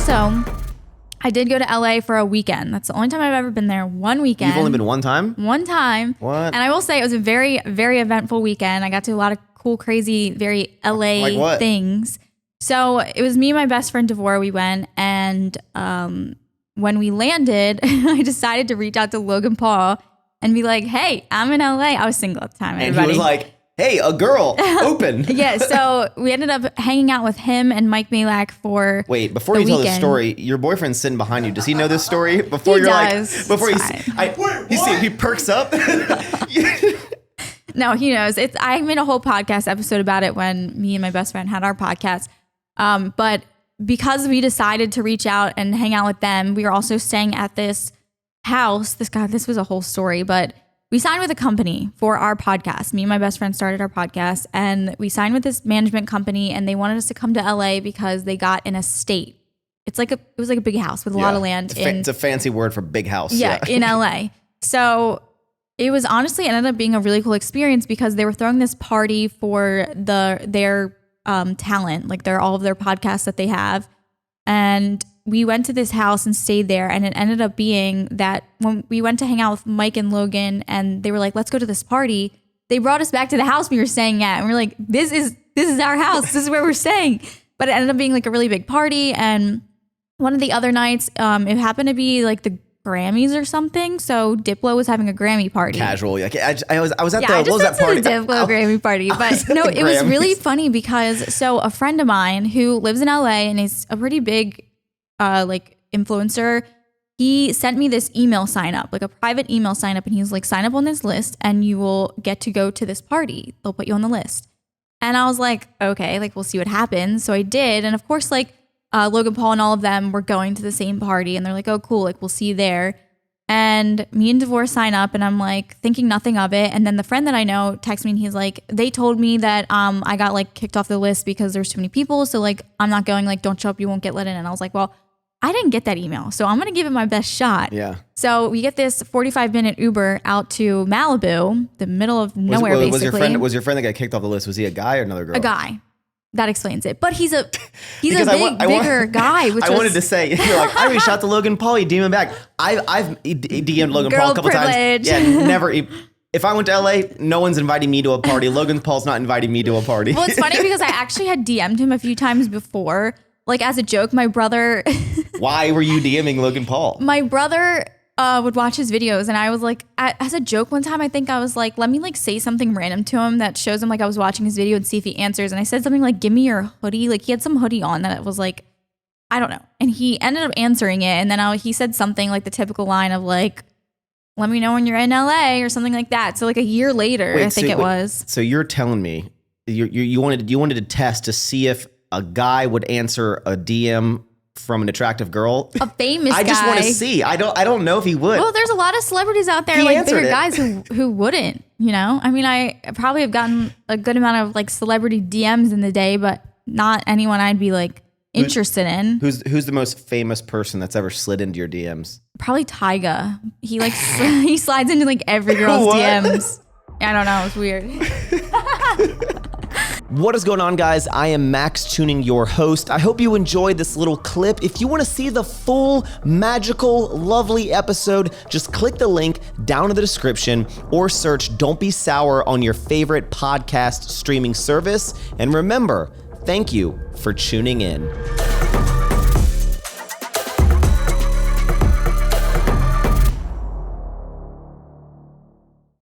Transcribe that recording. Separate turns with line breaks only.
also, I did go to LA for a weekend. That's the only time I've ever been there. One weekend.
You've only been one time?
One time.
What?
And I will say it was a very, very eventful weekend. I got to do a lot of cool, crazy, very LA things. So it was me and my best friend Devore. We went, and when we landed, I decided to reach out to Logan Paul and be like, "Hey, I'm in LA." I was single at the time.
And he was like, "Hey, a girl, open."
Yeah, so we ended up hanging out with him and Mike Malak for
Wait, before you tell this story, your boyfriend's sitting behind you. Does he know this story? Before he perks up.
No, he knows. I made a whole podcast episode about it when me and my best friend had our podcast. But because we decided to reach out and hang out with them, we were also staying at this house. This was a whole story, but we signed with a company for our podcast. Me and my best friend started our podcast, and we signed with this management company, and they wanted us to come to LA because they got an estate. It was like a big house with a lot of land.
It's a fancy word for big house.
Yeah, in LA. So it was honestly ended up being a really cool experience because they were throwing this party for their talent, like all of their podcasts that they have. And we went to this house and stayed there, and it ended up being that when we went to hang out with Mike and Logan and they were like, "Let's go to this party," they brought us back to the house we were staying at, and we're like, this is our house, this is where we're staying. But it ended up being like a really big party. And one of the other nights, it happened to be like the Grammys or something, so Diplo was having a Grammy party.
Casual. Like I was at what
I just
was that party?
The Diplo Grammy party. But no, it was really funny because so a friend of mine who lives in LA and is a pretty big like influencer, he sent me this email sign up, like a private email sign up, and he was like, "Sign up on this list and you will get to go to this party. They'll put you on the list." And I was like, okay, like we'll see what happens. So I did, and of course, like Logan Paul and all of them were going to the same party, and they're like, "Oh, cool, like we'll see you there." And me and Devore sign up, and I'm like thinking nothing of it. And then the friend that I know texts me, and he's like, "They told me that I got like kicked off the list because there's too many people, so like I'm not going. Like don't show up, you won't get let in." And I was like, "Well, I didn't get that email, so I'm gonna give it my best shot."
Yeah.
So we get this 45-minute Uber out to Malibu, the middle of nowhere, basically.
Was your friend that got kicked off the list? Was he a guy or another girl?
A guy. That explains it. But he's a bigger guy. Which
I wanted to say, you're like, I reached out to Logan Paul, he DM'd him back. I've DM'd Logan Paul a couple times. Yeah, never. If I went to LA, no one's inviting me to a party. Logan Paul's not inviting me to a party.
Well, it's funny because I actually had DM'd him a few times before. Like as a joke, my brother.
Why were you DMing Logan Paul?
My brother would watch his videos, and I was like, as a joke one time, I think I was like, let me like say something random to him that shows him like I was watching his video and see if he answers. And I said something like, "Give me your hoodie." Like he had some hoodie on that was like, I don't know. And he ended up answering it. And then he said something like the typical line of like, "Let me know when you're in LA," or something like that. So like a year later, I think it was.
So you're telling me you wanted to test to see if a guy would answer a DM from an attractive girl,
a famous guy.
I just want to see. I don't know if he would.
Well, there's a lot of celebrities out there, like bigger guys who wouldn't. You know, I mean, I probably have gotten a good amount of like celebrity DMs in the day, but not anyone I'd be like interested in.
Who's the most famous person that's ever slid into your DMs?
Probably Tyga. He like he slides into like every girl's DMs. I don't know. It's weird.
What is going on, guys? I am Maxx Chewning, your host. I hope you enjoyed this little clip. If you want to see the full, magical, lovely episode, just click the link down in the description or search Don't Be Sour on your favorite podcast streaming service. And remember, thank you for tuning in.